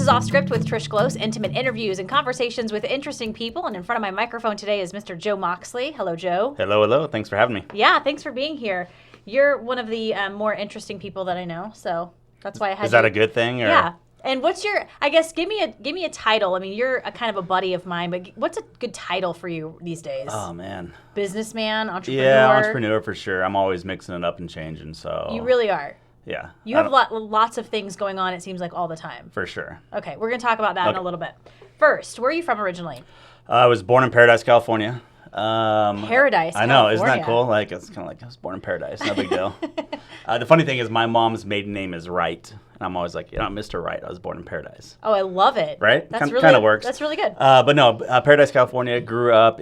is Off Script with Trish Glose, intimate interviews and conversations with interesting people. And in front of my microphone today is Mr. Joe Moxley. Hello, Joe. Hello, hello. Thanks for having me. Yeah, thanks for being here. You're one of the more interesting people that I know, so that's why I had Is that a good thing? Or? Yeah. And what's your, I guess, give me a title. I mean, you're a kind of a buddy of mine, but what's a good title for you these days? Oh, man. Businessman, entrepreneur? Yeah, entrepreneur for sure. I'm always mixing it up and changing, so. You really are. Yeah. You have lots of things going on, it seems like, all the time. For sure. Okay, we're going to talk about that in a little bit. First, where are you from originally? I was born in Paradise, California. Paradise, I know, California. isn't that cool? Like, it's kind of like I was born in paradise, no big deal. The funny thing is my mom's maiden name is Wright, and I'm always like, Mr. Wright, I was born in paradise. Oh, I love it. Right? That's Kind of works. That's really good. But no, Paradise, California, grew up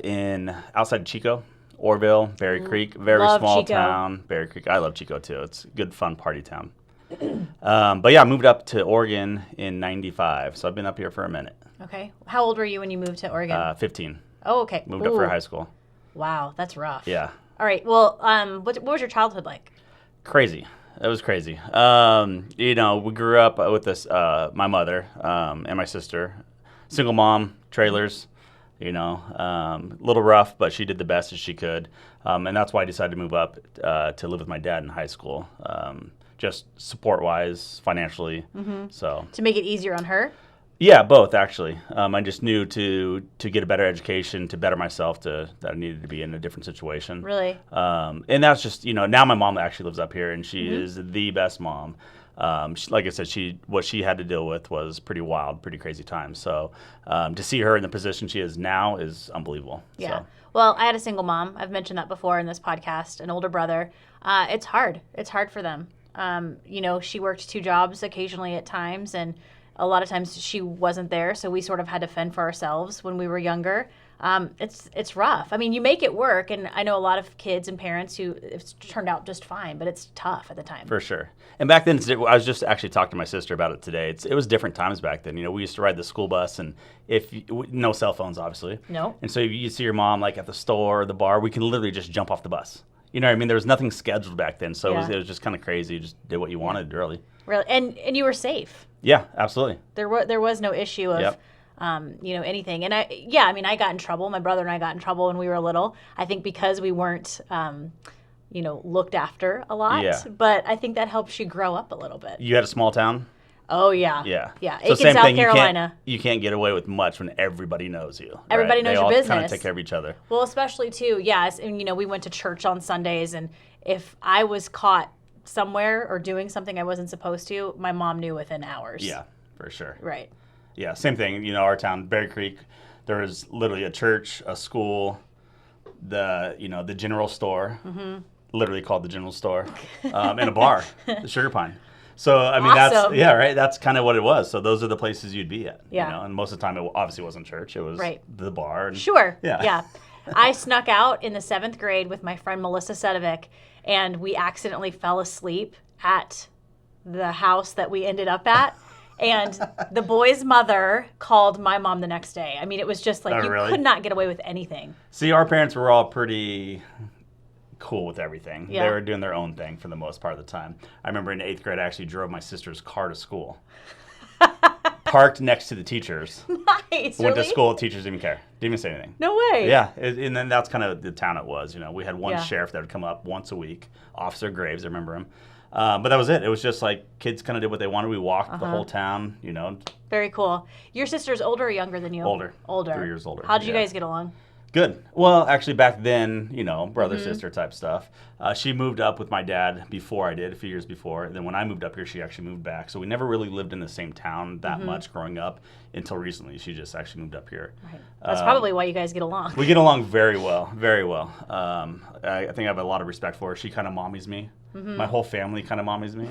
outside of Chico, Orville, Berry Creek, very Love small Chico. town. Berry Creek, I love Chico too. It's a good, fun party town. But yeah, I moved up to Oregon in '95, so I've been up here for a minute. Okay. How old were you when you moved to Oregon? 15. Oh, okay. Moved up for high school. Wow, that's rough. Yeah. All right. Well, what was your childhood like? Crazy. It was crazy. We grew up with this, my mother and my sister, single mom, trailers. Little rough, but she did the best as she could, and that's why I decided to move up to live with my dad in high school, just support-wise, financially. Mm-hmm. So to make it easier on her. Yeah, both actually. I just knew to get a better education, to better myself, that I needed to be in a different situation. Really? And that's just now my mom actually lives up here, and she is the best mom. Like I said, what she had to deal with was pretty wild, pretty crazy times. So to see her in the position she is now is unbelievable. Yeah. So. Well, I had a single mom. I've mentioned that before in this podcast. An older brother. It's hard. It's hard for them. She worked 2 jobs occasionally at times, and a lot of times she wasn't there, so we sort of had to fend for ourselves when we were younger. It's rough. I mean, you make it work, and I know a lot of kids and parents who it's turned out just fine, but it's tough at the time. For sure. And back then, I was just actually talking to my sister about it today. It was different times back then. We used to ride the school bus, and no cell phones, obviously. No. And so if you see your mom like at the store or the bar, we can literally just jump off the bus. You know what I mean? There was nothing scheduled back then, so it was just kind of crazy. You just did what you wanted, really. Really, and you were safe. Yeah, absolutely. There was no issue of, anything. And I got in trouble. My brother and I got in trouble when we were little. I think because we weren't, looked after a lot. Yeah. But I think that helps you grow up a little bit. You had a small town? Oh, yeah. Yeah. Yeah. So Aiken, South Carolina. You can't get away with much when everybody knows you. Everybody knows your business. They all kind of take care of each other. Well, especially, too, yes. And, we went to church on Sundays. And if I was caught somewhere or doing something I wasn't supposed to, my mom knew within hours. Yeah, for sure. Right. Yeah, same thing. Our town, Berry Creek, there was literally a church, a school, the general store, literally called the general store, and a bar, the Sugar Pine. So, I mean, awesome. That's kind of what it was. So those are the places you'd be at. Yeah. And most of the time, it obviously wasn't church. It was the bar. And, sure. Yeah. Yeah. I snuck out in the 7th grade with my friend Melissa Sedovic, and we accidentally fell asleep at the house that we ended up at. And the boy's mother called my mom the next day. I mean, it was just like could not get away with anything. See, our parents were all pretty cool with everything. Yeah. They were doing their own thing for the most part of the time. I remember in 8th grade, I actually drove my sister's car to school. Parked next to the teachers. Nice. Went really? to school, teachers didn't care. Didn't even say anything. No way. Yeah, and then that's kind of the town it was. We had one Yeah. sheriff that would come up once a week, Officer Graves, I remember him. But that was it. It was just like kids kind of did what they wanted. We walked the whole town, Very cool. Your sister's older or younger than you? Older. Older. 3 years older. How did you guys get along? Good. Well, actually, back then, brother, sister type stuff. She moved up with my dad before I did, a few years before. And then when I moved up here, she actually moved back. So we never really lived in the same town that much growing up until recently. She just actually moved up here. Right. That's probably why you guys get along. We get along very well, very well. I think I have a lot of respect for her. She kind of mommies me. My whole family kind of mommies me.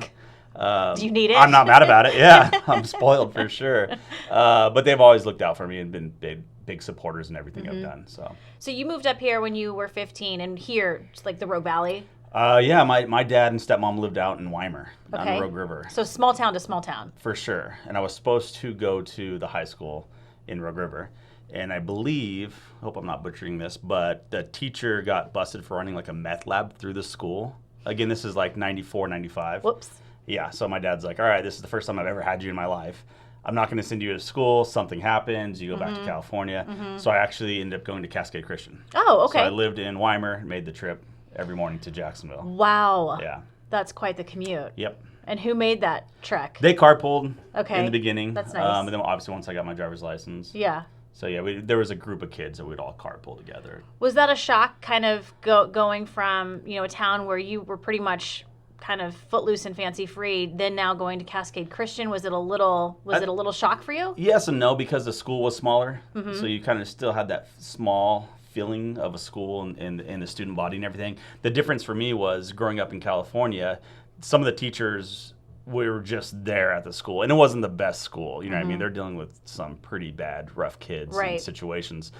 Do you need it? I'm not mad about it. Yeah, I'm spoiled for sure. But they've always looked out for me and been big supporters in everything I've done. So you moved up here when you were 15, and here, just like the Rogue Valley? Yeah, my dad and stepmom lived out in Weimar on the Rogue River. So small town to small town. For sure. And I was supposed to go to the high school in Rogue River. And I believe, hope I'm not butchering this, but the teacher got busted for running like a meth lab through the school. Again, this is like 94, 95. Whoops. Yeah, so my dad's like, all right, this is the first time I've ever had you in my life. I'm not going to send you to school. Something happens. You go back to California. So I actually ended up going to Cascade Christian. Oh, okay. So I lived in Weimar, made the trip every morning to Jacksonville. Wow. Yeah. That's quite the commute. Yep. And who made that trek? They carpooled Okay. in the beginning. That's nice. And then obviously once I got my driver's license. Yeah. So yeah, there was a group of kids that we'd all carpool together. Was that a shock, kind of going from, a town where you were pretty much kind of footloose and fancy free, then now going to Cascade Christian? Was it a little shock for you? Yes and no, because the school was smaller. So you kind of still had that small feeling of a school and the student body and everything. The difference for me was growing up in California, some of the teachers were just there at the school, and it wasn't the best school. You know what I mean? They're dealing with some pretty bad, rough kids and situations.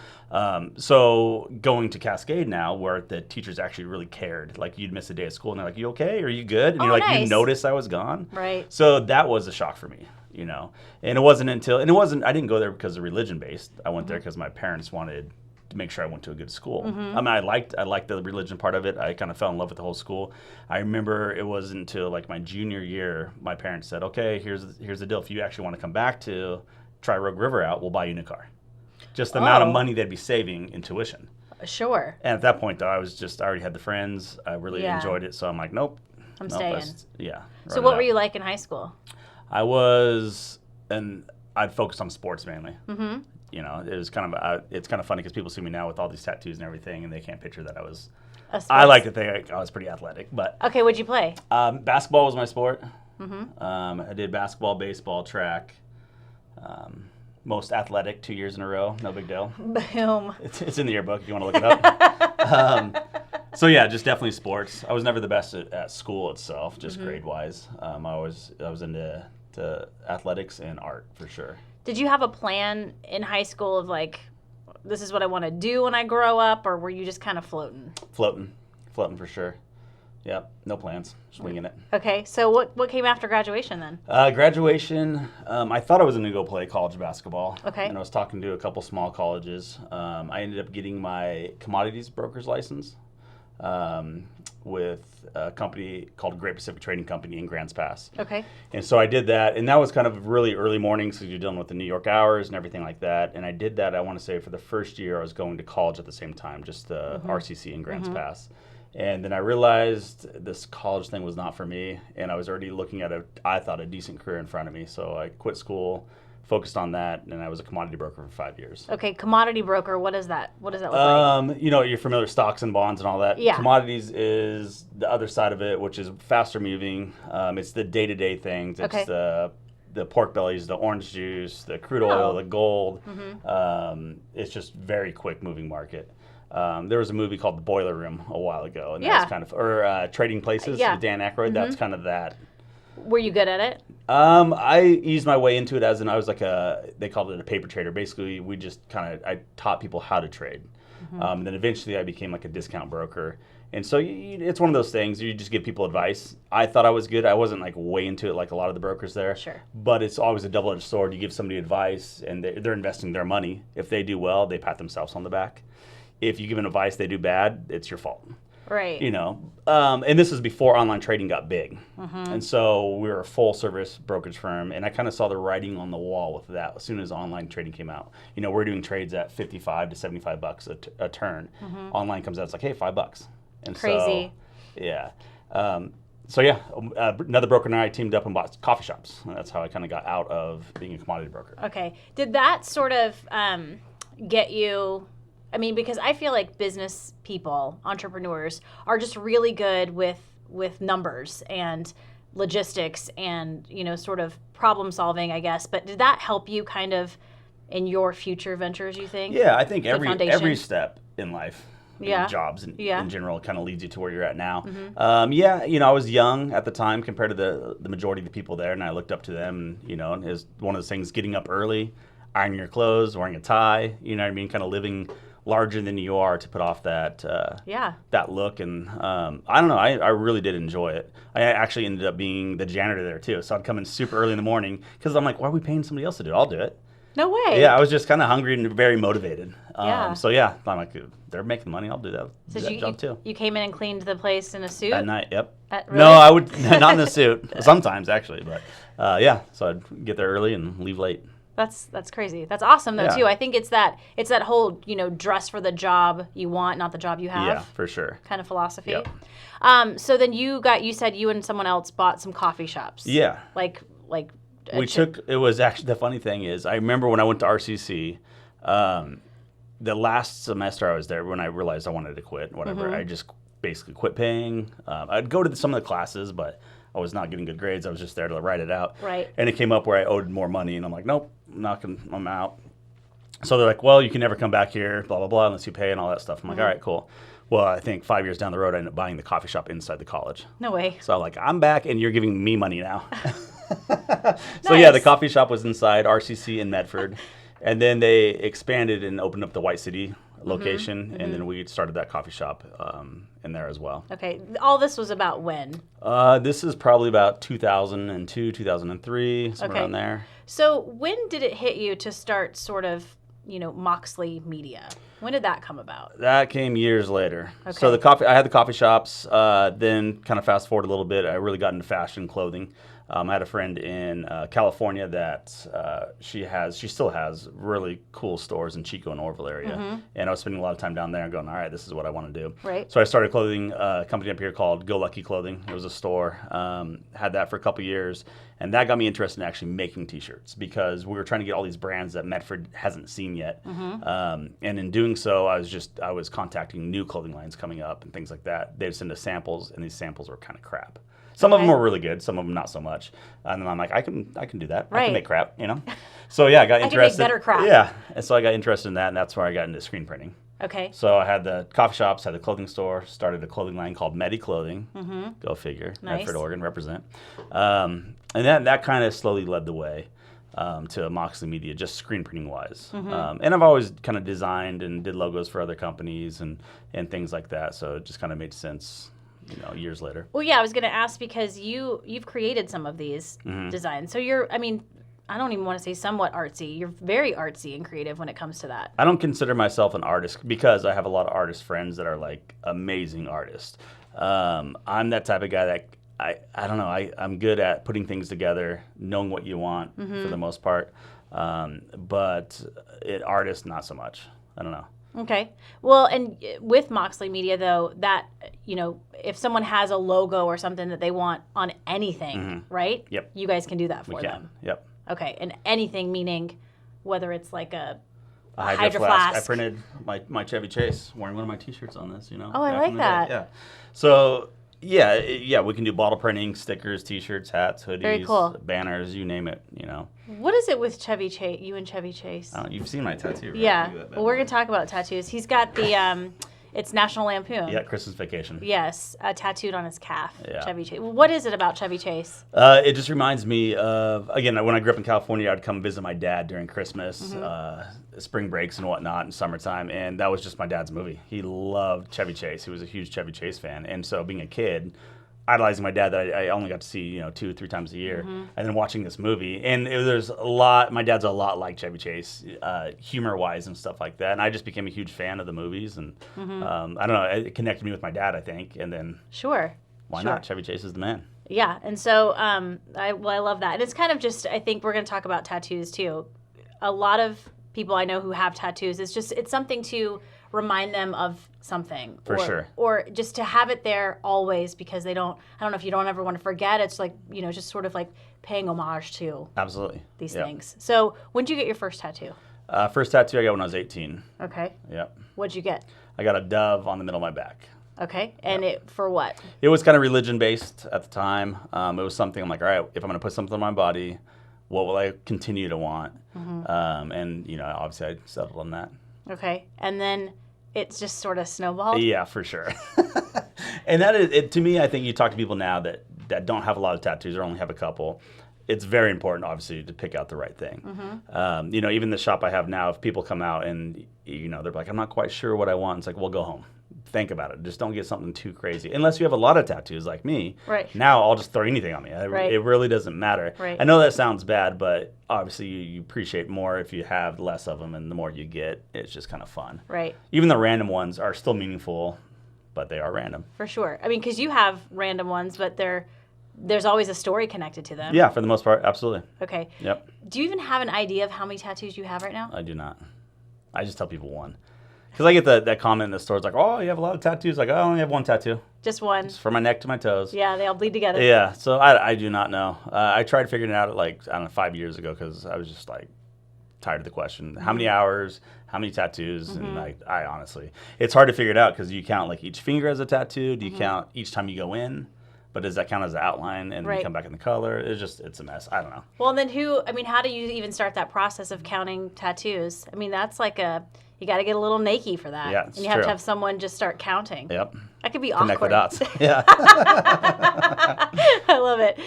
So going to Cascade now, where the teachers actually really cared, like you'd miss a day of school, and they're like, "You okay? Are you good?" And you're like, nice. "You noticed I was gone?" Right. So that was a shock for me, And I didn't go there because of religion based. I went there because my parents wanted to make sure I went to a good school. I mean, I liked the religion part of it. I kind of fell in love with the whole school. I remember it wasn't until like my junior year, my parents said, "Okay, here's the deal. If you actually want to come back to try Rogue River out, we'll buy you a new car." Just the amount of money they'd be saving in tuition. Sure. And at that point, though, I already had the friends. I really enjoyed it. So I'm like, nope. I'm staying. So what were you like in high school? I'd focused on sports mainly. Mm-hmm. It was it's kind of funny because people see me now with all these tattoos and everything, and they can't picture that I like to think I was pretty athletic. But okay, what'd you play? Basketball was my sport. Mm-hmm. I did basketball, baseball, track. Most athletic 2 years in a row. No big deal. Boom. It's in the yearbook if you want to look it up. So yeah, just definitely sports. I was never the best at school itself, just grade wise. I was into athletics and art for sure. Did you have a plan in high school of like, this is what I want to do when I grow up, or were you just kind of floating? Floating for sure. Yep, no plans, just winging it. Okay, so what came after graduation then? Graduation, I thought I was going to go play college basketball. Okay. And I was talking to a couple small colleges. I ended up getting my commodities broker's license with a company called Great Pacific Trading Company in Grants Pass. Okay. And so I did that, and that was kind of really early mornings because you're dealing with the New York hours and everything like that. And I did that, I want to say, for the first year I was going to college at the same time, just the RCC in Grants Pass. And then I realized this college thing was not for me, and I was already looking at I thought, a decent career in front of me. So I quit school, focused on that, and I was a commodity broker for 5 years. Okay, commodity broker, what is that? What does that look like? You're familiar with stocks and bonds and all that. Yeah. Commodities is the other side of it, which is faster moving. It's the day-to-day things. It's the pork bellies, the orange juice, the crude oil, the gold. It's just very quick moving market. There was a movie called The Boiler Room a while ago, and that was kind of, Trading Places with Dan Aykroyd. That's kind of that. Were you good at it? I eased my way into it I was like they called it a paper trader. Basically, I taught people how to trade. Then eventually I became like a discount broker. And so it's one of those things, you just give people advice. I thought I was good. I wasn't like way into it like a lot of the brokers there. Sure. But it's always a double-edged sword. You give somebody advice, and they're investing their money. If they do well, they pat themselves on the back. If you give them advice, they do bad, it's your fault. Right. And this was before online trading got big. And so we were a full service brokerage firm, and I kind of saw the writing on the wall with that as soon as online trading came out. We're doing trades at 55 to 75 bucks a turn. Online comes out, it's like, hey, $5. And crazy. So, yeah. Another broker and I teamed up and bought coffee shops. And that's how I kind of got out of being a commodity broker. Okay. Did that sort of get you... I mean, because I feel like business people, entrepreneurs, are just really good with numbers and logistics and, sort of problem solving, I guess. But did that help you kind of in your future ventures, you think? Yeah, I think every step in life, jobs in general, kind of leads you to where you're at now. I was young at the time compared to the majority of the people there, and I looked up to them. And, it was one of those things, getting up early, ironing your clothes, wearing a tie, kind of living larger than you are to put off that look. And I don't know, I really did enjoy it. I actually ended up being the janitor there too, so I'd come in super early in the morning because I'm like, why are we paying somebody else to do it? I'll do it. No way. Yeah, I was just kind of hungry and very motivated. Yeah. So yeah, I'm like, they're making money. I'll do that, job too. You came in and cleaned the place in a suit? At night, yep. Really? No, I would not in a suit. Sometimes actually, but yeah. So I'd get there early and leave late. That's crazy. That's awesome though Yeah. too. I think it's that whole dress for the job you want, not the job you have. Yeah, for sure. Kind of philosophy. Yep. So then you said you and someone else bought some coffee shops. Yeah. Like. It was actually, the funny thing is, I remember when I went to RCC, the last semester I was there, when I realized I wanted to quit, whatever, I just basically quit paying. I'd go to some of the classes, but I was not getting good grades. I was just there to write it out. Right. And it came up where I owed more money, and I'm like, nope, I'm out. So they're like, well, you can never come back here, blah, blah, blah, unless you pay and all that stuff. I'm like, all right, cool. Well, I think 5 years down the road, I ended up buying the coffee shop inside the college. No way. So I'm like, I'm back, and you're giving me money now. So Nice. yeah, the coffee shop was inside RCC in Medford, and then they expanded and opened up the White City location, and then we started that coffee shop in there as well. Okay. All this was about when? This is probably about 2002, 2003, somewhere around there. So when did it hit you to start sort of, Moxley Media? When did that come about? That came years later. Okay. So I had the coffee shops. Then kind of fast forward a little bit, I really got into fashion clothing. I had a friend in California that she still has really cool stores in Chico and Orville area. And I was spending a lot of time down there and going, all right, this is what I want to do. Right. So I started a clothing company up here called Go Lucky Clothing. It was a store. Had that for a couple years. And that got me interested in actually making T-shirts because we were trying to get all these brands that Medford hasn't seen yet. And in doing so, I was contacting new clothing lines coming up and things like that. They'd send us samples, and these samples were kind of crap. Some of them were really good, some of them not so much. And then I'm like, I can do that. Right. I can make crap, So yeah, I got interested. I can make better crap. Yeah, and so I got interested in that, and that's where I got into screen printing. Okay. So I had the coffee shops, had the clothing store, started a clothing line called Medi Clothing. Go figure. Nice. Medford, Oregon, represent. And then that kind of slowly led the way to Moxley Media, just screen printing wise. And I've always kind of designed and did logos for other companies and things like that. So it just kind of made sense, years later. Well, yeah, I was going to ask because you've created some of these designs. So I don't even want to say somewhat artsy. You're very artsy and creative when it comes to that. I don't consider myself an artist because I have a lot of artist friends that are like amazing artists. I'm that type of guy that I don't know. I'm good at putting things together, knowing what you want for the most part. But artist, not so much. I don't know. Okay. Well, and with Moxley Media, though, that, if someone has a logo or something that they want on anything, right? Yep. You guys can do that for We them. can. Yep. Okay. And anything meaning whether it's like a Hydro Flask. I printed my Chevy Chase, wearing one of my T-shirts on this, Oh, I like that. Yeah. So, yeah, we can do bottle printing, stickers, T-shirts, hats, hoodies, Very cool. banners, you name it, What is it with Chevy Chase? You and Chevy Chase? You've seen my tattoo, right? Yeah. Well, we're gonna talk about tattoos. He's got the it's National Lampoon. Yeah, Christmas Vacation. Yes, tattooed on his calf. Yeah. Chevy Chase. What is it about Chevy Chase? It just reminds me of, again, when I grew up in California, I'd come visit my dad during Christmas, spring breaks and whatnot, in summertime, and that was just my dad's movie. He loved Chevy Chase. He was a huge Chevy Chase fan, and so being a kid, idolizing my dad that I only got to see 2 or 3 times a year, and then watching this movie, and there's a lot. My dad's a lot like Chevy Chase, humor wise and stuff like that, and I just became a huge fan of the movies, and I don't know, it connected me with my dad, I think, and then why not? Chevy Chase is the man. Yeah, and so I love that, and it's kind of just, I think we're going to talk about tattoos too. A lot of people I know who have tattoos, it's something to remind them of something. For sure. Or just to have it there always because I don't know if you don't ever want to forget. It's like, just sort of like paying homage to Absolutely. these things. So when did you get your first tattoo? First tattoo I got when I was 18. Okay. Yep. What'd you get? I got a dove on the middle of my back. Okay. And it for what? It was kind of religion-based at the time. It was something I'm like, all right, if I'm going to put something on my body, what will I continue to want? And, obviously I settled on that. Okay. And then it's just sort of snowballed? Yeah, for sure. And that is, to me, I think you talk to people now that don't have a lot of tattoos or only have a couple, it's very important, obviously, to pick out the right thing. Even the shop I have now, if people come out and, they're like, I'm not quite sure what I want, it's like, well, go home. think about it. Just don't get something too crazy. Unless you have a lot of tattoos like me. Right. Now I'll just throw anything on me. Right. It really doesn't matter. Right. I know that sounds bad, but obviously you appreciate more if you have less of them, and the more you get, it's just kind of fun. Right. Even the random ones are still meaningful, but they are random. For sure. I mean, because you have random ones, but there's always a story connected to them. Yeah, for the most part, absolutely. Okay. Yep. Do you even have an idea of how many tattoos you have right now? I do not. I just tell people one. Because I get that comment in the store. It's like, oh, you have a lot of tattoos. Like, I only have one tattoo. Just one. It's from my neck to my toes. Yeah, they all bleed together. Yeah, so I do not know. I tried figuring it out at like, I don't know, 5 years ago because I was just like tired of the question. How many hours? How many tattoos? And like, I honestly, it's hard to figure it out because you count like each finger as a tattoo. Do you count each time you go in? But does that count as an outline and Right. you come back in the color? It's a mess. I don't know. Well, and then how do you even start that process of counting tattoos? I mean, that's like you got to get a little naked for that. Yeah, it's and you have true. to have someone just start counting. Yep. That could be Connect awkward. the dots. Yeah. I love it.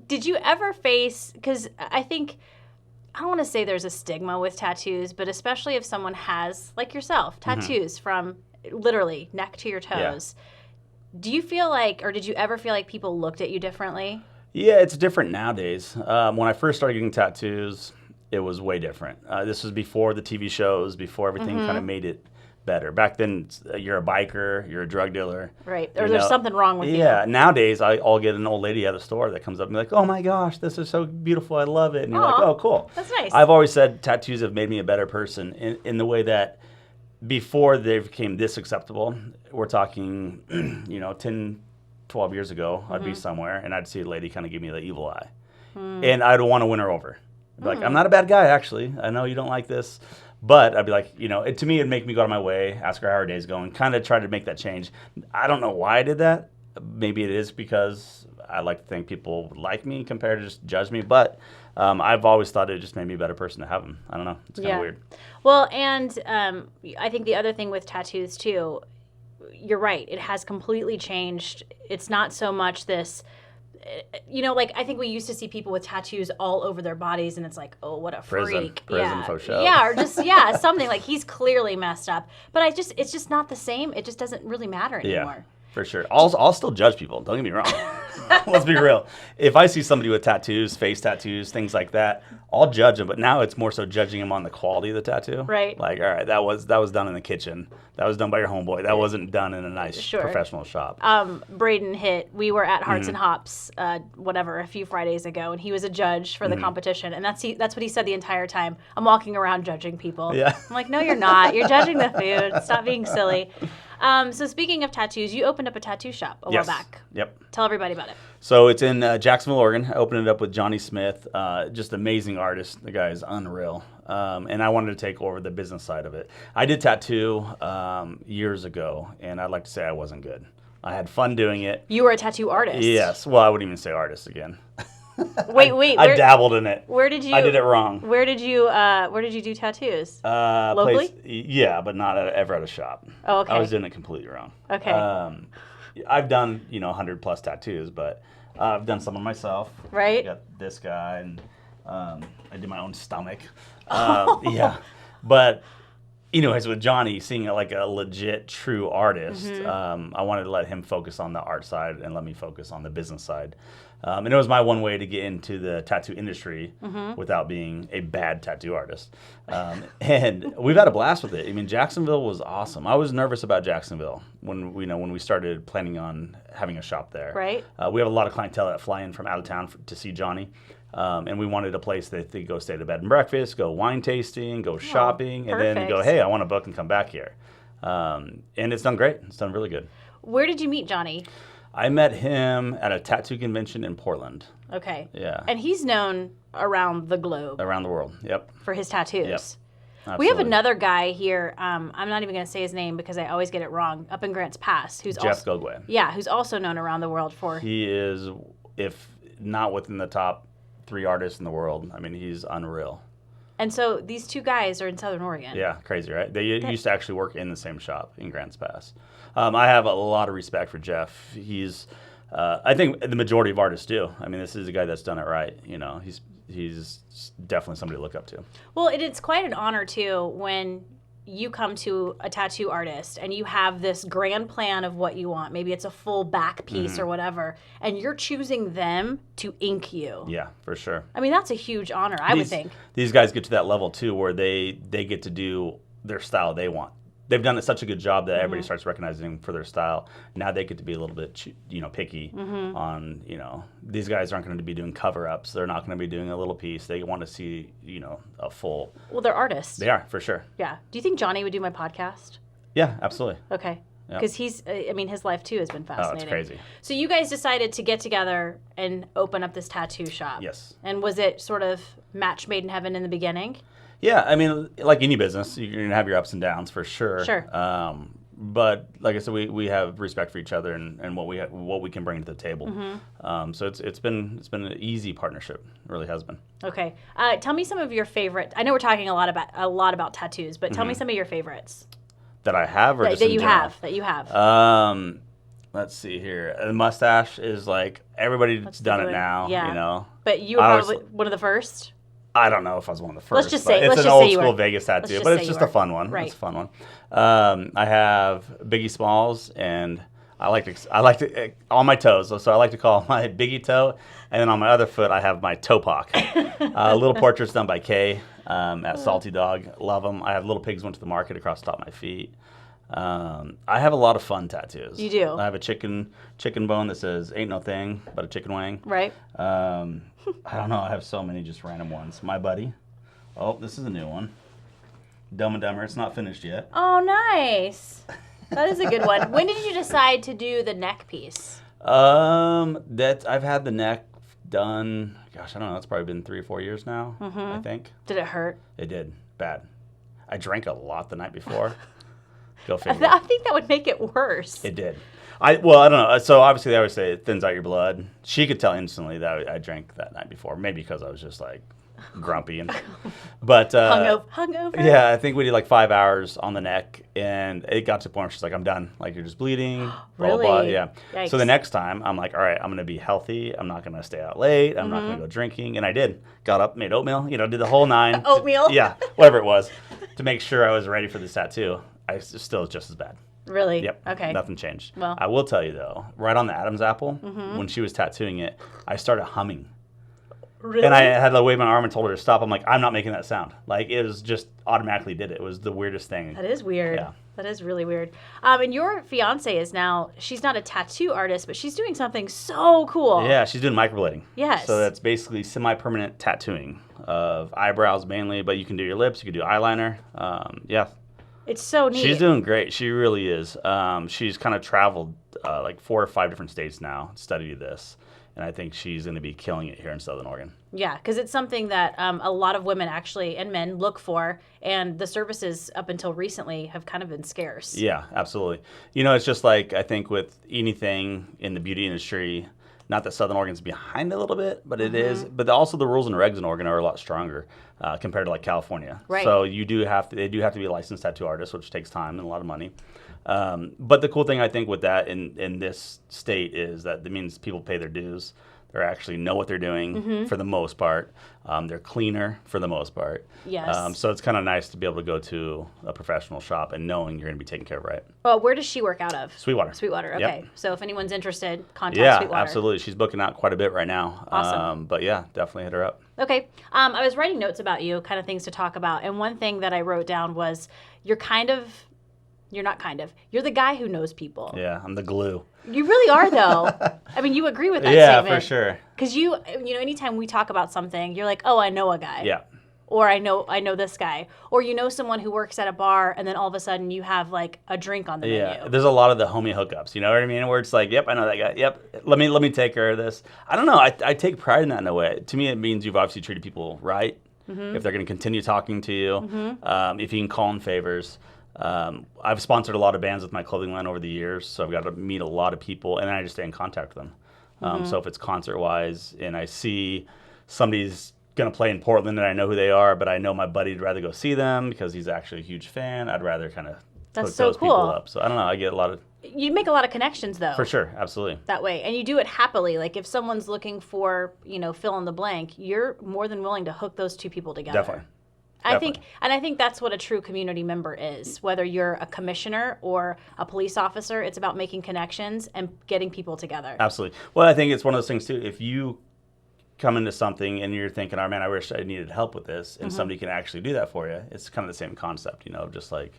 Did you ever face, because I don't want to say there's a stigma with tattoos, but especially if someone has, like yourself, tattoos from literally neck to your toes. Yeah. Do you feel like, or did you ever feel like people looked at you differently? Yeah, it's different nowadays. When I first started getting tattoos, it was way different. This was before the TV shows, before everything kind of made it better. Back then, you're a biker, you're a drug dealer. Right, or there's something wrong with you. Yeah, nowadays, I'll get an old lady at the store that comes up and be like, oh my gosh, this is so beautiful, I love it. And you're like, oh, cool. That's nice. I've always said tattoos have made me a better person in the way that before they became this acceptable, we're talking, 10, 12 years ago, I'd be somewhere and I'd see a lady kind of give me the evil eye. And I'd want to win her over. I'd be like, I'm not a bad guy, actually. I know you don't like this. But I'd be like, to me, it'd make me go out of my way, ask her how her day's going, kind of try to make that change. I don't know why I did that. Maybe it is because I like to think people would like me compared to just judge me. But I've always thought it just made me a better person to have them. I don't know. It's kind of weird. Well, and I think the other thing with tattoos, too, you're right. It has completely changed. It's not so much this... I think we used to see people with tattoos all over their bodies, and it's like, oh, what a freak. Prison for show. Yeah, or just, something like he's clearly messed up. But it's just not the same. It just doesn't really matter anymore. Yeah, for sure. I'll still judge people. Don't get me wrong. Let's be real. If I see somebody with tattoos, face tattoos, things like that, I'll judge them. But now it's more so judging them on the quality of the tattoo. Right. Like, all right, that was done in the kitchen. That was done by your homeboy. That wasn't done in a nice professional shop. Braden we were at Hearts and Hops, a few Fridays ago, and he was a judge for the competition. And that's what he said the entire time. I'm walking around judging people. Yeah. I'm like, no, you're not. You're judging the food. Stop being silly. So speaking of tattoos, you opened up a tattoo shop a while back. Yep. Tell everybody about it. So it's in Jacksonville, Oregon. I opened it up with Johnny Smith, just amazing artist. The guy is unreal. And I wanted to take over the business side of it. I did tattoo years ago, and I'd like to say I wasn't good. I had fun doing it. You were a tattoo artist. Yes. Well, I wouldn't even say artist again. Wait. I dabbled in it. Where did you? I did it wrong. Where did you do tattoos? Locally? Yeah, but not ever at a shop. Oh, okay. I was doing it completely wrong. Okay. I've done 100 plus tattoos, but I've done some of myself. Right. I got this guy, and I did my own stomach. Yeah, but anyways, with Johnny, seeing like a legit, true artist, I wanted to let him focus on the art side and let me focus on the business side. And it was my one way to get into the tattoo industry without being a bad tattoo artist. And we've had a blast with it. I mean, Jacksonville was awesome. I was nervous about Jacksonville when we started planning on having a shop there. Right. We have a lot of clientele that fly in from out of town to see Johnny. And we wanted a place that they go stay at a bed and breakfast, go wine tasting, go shopping, and then go, hey, I want to book and come back here. And it's done great. It's done really good. Where did you meet Johnny? I met him at a tattoo convention in Portland. Okay. Yeah. And he's known around the globe. Around the world, yep. For his tattoos. Yep. Absolutely. We have another guy here. I'm not even going to say his name because I always get it wrong. Up in Grants Pass, who's Jeff Gogwe. Yeah, who's also known around the world for. He is, if not within the top 3 artists in the world. I mean, he's unreal. And so these two guys are in Southern Oregon. Yeah, crazy, right? They used to actually work in the same shop in Grants Pass. I have a lot of respect for Jeff. He's, I think the majority of artists do. I mean, this is a guy that's done it right. He's definitely somebody to look up to. Well, it's quite an honor too when you come to a tattoo artist and you have this grand plan of what you want. Maybe it's a full back piece or whatever, and you're choosing them to ink you. Yeah, for sure. I mean, that's a huge honor, I would think. These guys get to that level too where they get to do their style they want. They've done such a good job that everybody starts recognizing them for their style. Now they get to be a little bit, picky on, these guys aren't going to be doing cover-ups. They're not going to be doing a little piece. They want to see, a full. Well, they're artists. They are, for sure. Yeah. Do you think Johnny would do my podcast? Yeah, absolutely. Okay. Because his life too has been fascinating. Oh, it's crazy. So you guys decided to get together and open up this tattoo shop. Yes. And was it sort of match made in heaven in the beginning? Yeah, I mean, like any business, you're going to have your ups and downs for sure. Sure. But like I said, we have respect for each other and what we can bring to the table. So it's been an easy partnership. It really has been. Okay. Tell me some of your favorite. I know we're talking a lot about tattoos, but tell me some of your favorites. That I have, or just that in you general? have. That you have. Let's see here. The mustache is like everybody's done it now. Yeah. But you were probably one of the first. I don't know if I was one of the first. Let's just say it's an old school Vegas tattoo, but it's just a fun one. Right. It's a fun one. I have Biggie Smalls, and I like to on my toes. So I like to call my Biggie toe, and then on my other foot I have my Topak. Little portraits done by Kay at Salty Dog. Love them. I have Little Pigs Went to the Market across the top of my feet. I have a lot of fun tattoos. You do. I have a chicken bone that says "Ain't no thing but a chicken wing." Right. I don't know. I have so many just random ones. My buddy. Oh, this is a new one. Dumb and Dumber. It's not finished yet. Oh, nice. That is a good one. When did you decide to do the neck piece? I've had the neck done. Gosh, I don't know. It's probably been 3 or 4 years now. I think. Did it hurt? It did. Bad. I drank a lot the night before. Go figure. I think that would make it worse. It did. I don't know. So obviously they always say it thins out your blood. She could tell instantly that I drank that night before. Maybe because I was just like grumpy but hungover. Yeah, I think we did like 5 hours on the neck, and it got to the point where she's like, "I'm done. Like you're just bleeding." Really? Blah, blah, yeah. Yikes. So the next time I'm like, "All right, I'm gonna be healthy. I'm not gonna stay out late. I'm not gonna go drinking." And I did. Got up, made oatmeal. Did the whole 9. Oatmeal. Yeah, whatever it was, to make sure I was ready for this tattoo. I still just as bad. Really? Yep. Okay. Nothing changed. Well. I will tell you though, right on the Adam's apple, when she was tattooing it, I started humming. Really? And I had to wave my arm and told her to stop. I'm like, I'm not making that sound. Like it was just automatically did it. It was the weirdest thing. That is weird. Yeah. That is really weird. And your fiance is now, she's not a tattoo artist, but she's doing something so cool. Yeah, she's doing microblading. Yes. So that's basically semi-permanent tattooing of eyebrows mainly, but you can do your lips, you can do eyeliner. Yeah. It's so neat. She's doing great. She really is. She's kind of traveled like 4 or 5 different states now to study this. And I think she's going to be killing it here in Southern Oregon. Yeah, because it's something that a lot of women actually and men look for, and the services up until recently have kind of been scarce. Yeah, absolutely. It's just like I think with anything in the beauty industry, not that Southern Oregon's behind a little bit, but it is. But also the rules and regs in Oregon are a lot stronger compared to like California. Right. So they do have to be a licensed tattoo artist, which takes time and a lot of money. But the cool thing I think with that in this state is that it means people pay their dues. They actually know what they're doing for the most part. They're cleaner for the most part. Yes. So it's kind of nice to be able to go to a professional shop and knowing you're going to be taken care of right. Well, where does she work out of? Sweetwater. Sweetwater, okay. Yep. So if anyone's interested, contact Sweetwater. Yeah, absolutely. She's booking out quite a bit right now. Awesome. But yeah, definitely hit her up. Okay. I was writing notes about you, kind of things to talk about. And one thing that I wrote down was you're the guy who knows people. Yeah, I'm the glue. You really are, though. I mean, you agree with that statement. Yeah, for sure. Because anytime we talk about something, you're like, oh, I know a guy. Yeah. Or I know this guy. Or you know someone who works at a bar, and then all of a sudden you have like a drink on the menu. Yeah, there's a lot of the homie hookups. You know what I mean? Where it's like, yep, I know that guy. Yep, let me take care of this. I don't know. I take pride in that in a way. To me, it means you've obviously treated people right. If they're going to continue talking to you, if you can call in favors. I've sponsored a lot of bands with my clothing line over the years, so I've got to meet a lot of people, and then I just stay in contact with them. So if it's concert-wise, and I see somebody's going to play in Portland and I know who they are, but I know my buddy'd rather go see them because he's actually a huge fan, I'd rather kind of hook those people up. So I don't know, I get a lot of... You make a lot of connections, though. For sure, absolutely. That way. And you do it happily. Like, if someone's looking for, fill in the blank, you're more than willing to hook those two people together. Definitely. I think that's what a true community member is. Whether you're a commissioner or a police officer, it's about making connections and getting people together. Absolutely. Well, I think it's one of those things too. If you come into something and you're thinking, "Oh man, I wish I needed help with this," and somebody can actually do that for you, it's kind of the same concept, just like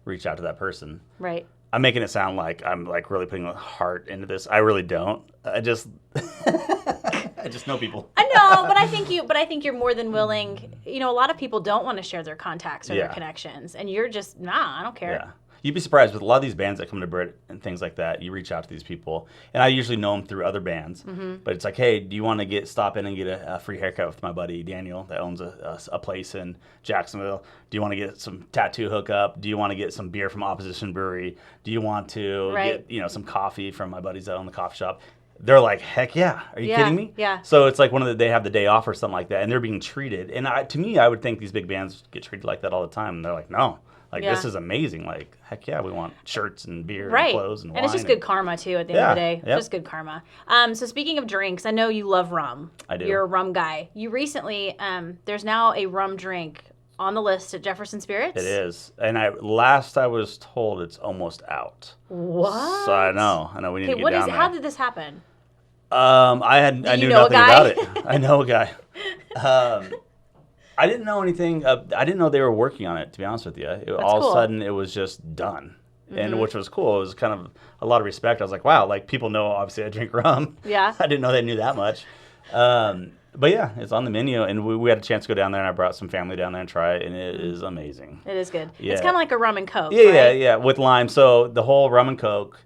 reach out to that person. Right. I'm making it sound like I'm like really putting a heart into this. I really don't. I just I just know people. I know, but I think you're more than willing. A lot of people don't want to share their contacts or their connections, and you're just I don't care. Yeah. You'd be surprised with a lot of these bands that come to Brit and things like that. You reach out to these people, and I usually know them through other bands. But it's like, hey, do you want to stop in and get a free haircut with my buddy Daniel that owns a place in Jacksonville? Do you want to get some tattoo hookup? Do you want to get some beer from Opposition Brewery? Do you want to get some coffee from my buddies that own the coffee shop? They're like, heck yeah. Are you kidding me? Yeah. So it's like they have the day off or something like that, and they're being treated. And to me, I would think these big bands get treated like that all the time. And they're like, no. This is amazing. Like, heck yeah, we want shirts and beer and clothes and wine. And it's just good karma, too, at the end of the day. It's just good karma. So speaking of drinks, I know you love rum. I do. You're a rum guy. You recently, there's now a rum drink on the list at Jefferson Spirits. It is. And last I was told it's almost out. What? So I know. We need to get down there. How did this happen? I knew nothing about it. I know a guy. I didn't know anything. I didn't know they were working on it, to be honest with you. All of a sudden, it was just done, and which was cool. It was kind of a lot of respect. I was like, wow, like people know, obviously, I drink rum. Yeah. I didn't know they knew that much. But yeah, it's on the menu, and we had a chance to go down there, and I brought some family down there and try it, and it is amazing. It is good. Yeah. It's kind of like a rum and Coke, yeah, right? Yeah, with lime. So the whole rum and Coke,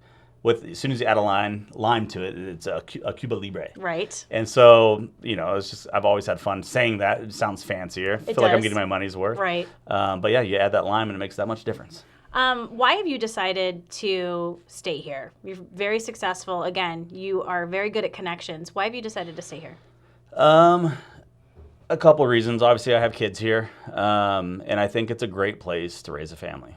as soon as you add a lime to it, it's a Cuba Libre. Right. And so, it's just, I've always had fun saying that. It sounds fancier. I feel like I'm getting my money's worth. Right. But yeah, you add that lime and it makes that much difference. Why have you decided to stay here? You're very successful. Again, you are very good at connections. Why have you decided to stay here? A couple of reasons. Obviously, I have kids here, and I think it's a great place to raise a family.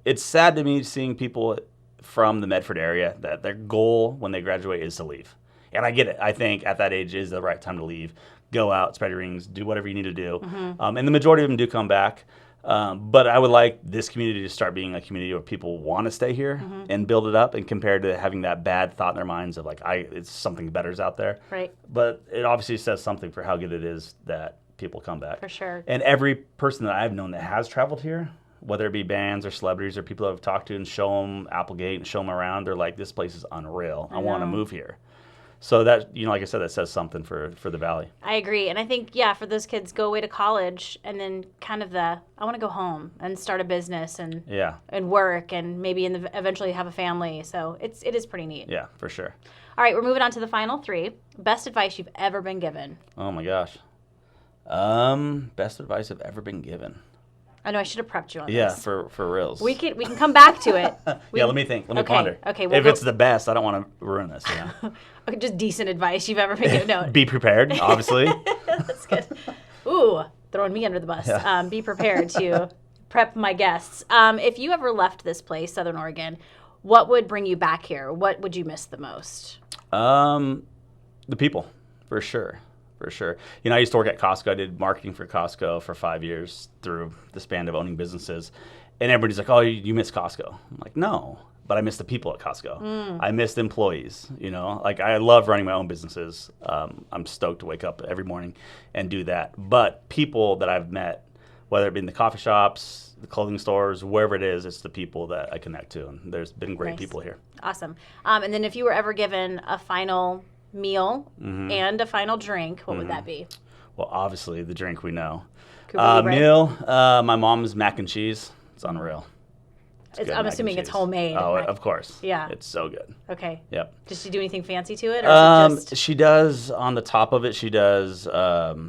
It's sad to me seeing people from the Medford area that their goal when they graduate is to leave. And I get it. I think at that age is the right time to leave. Go out, spread your wings, do whatever you need to do. And the majority of them do come back. But I would like this community to start being a community where people want to stay here and build it up, and compared to having that bad thought in their minds of like, it's something better's out there. Right. But it obviously says something for how good it is that people come back. For sure. And every person that I've known that has traveled here, whether it be bands or celebrities or people that I've talked to and show them Applegate and show them around, they're like, this place is unreal. I want to move here. So that, like I said, that says something for the Valley. I agree. And I think, for those kids, go away to college and then kind of I want to go home and start a business and work and maybe eventually have a family. So it is pretty neat. Yeah, for sure. All right, we're moving on to the final 3. Best advice you've ever been given. Oh, my gosh. Best advice I've ever been given. I know I should have prepped you on this. Yeah, for reals. We can come back to it. Let me think. Let me ponder. Okay. If it's the best, I don't want to ruin this. Okay, just decent advice you've ever been given. No. Be prepared, obviously. That's good. Ooh, throwing me under the bus. Yeah. Be prepared to prep my guests. If you ever left this place, Southern Oregon, what would bring you back here? What would you miss the most? The people, for sure. For sure. I used to work at Costco. I did marketing for Costco for 5 years through the span of owning businesses. And everybody's like, oh, you miss Costco. I'm like, no, but I miss the people at Costco. I miss the employees, Like, I love running my own businesses. I'm stoked to wake up every morning and do that. But people that I've met, whether it be in the coffee shops, the clothing stores, wherever it is, it's the people that I connect to. And there's been great people here. Awesome. And then if you were ever given a final meal and a final drink, what would that be? Well, obviously the drink we know. Meal, my mom's mac and cheese. It's unreal. I'm assuming it's homemade. Oh, of course. Yeah. It's so good. Okay. Yep. Does she do anything fancy to it? Or is it just... She does, on the top of it, she does, what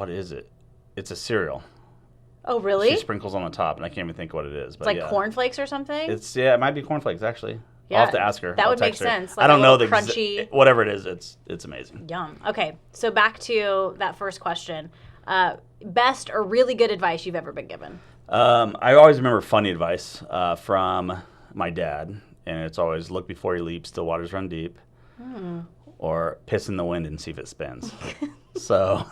is it? It's a cereal. Oh, really? She sprinkles on the top, and I can't even think what it is. But it's like cornflakes or something? It might be cornflakest, actually. Yeah, I'll have to ask her. That would make sense. Like I don't know the crunchy. Whatever it is, it's amazing. Yum. Okay, so back to that first question. Best or really good advice you've ever been given? I always remember funny advice from my dad, and it's always look before you leap, still waters run deep, or piss in the wind and see if it spins. So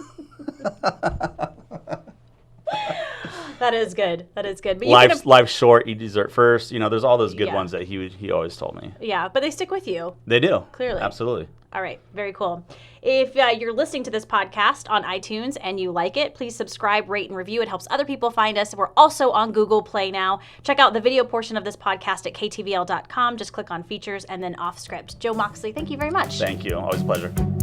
That is good. That is good. But Life's short. Eat dessert first. There's all those good Yeah. ones that he always told me. Yeah, but they stick with you. They do. Clearly. Absolutely. All right, very cool. If you're listening to this podcast on iTunes and you like it, please subscribe, rate, and review. It helps other people find us. We're also on Google Play now. Check out the video portion of this podcast at ktvl.com. Just click on features and then off script. Joe Moxley, thank you very much. Thank you. Always a pleasure.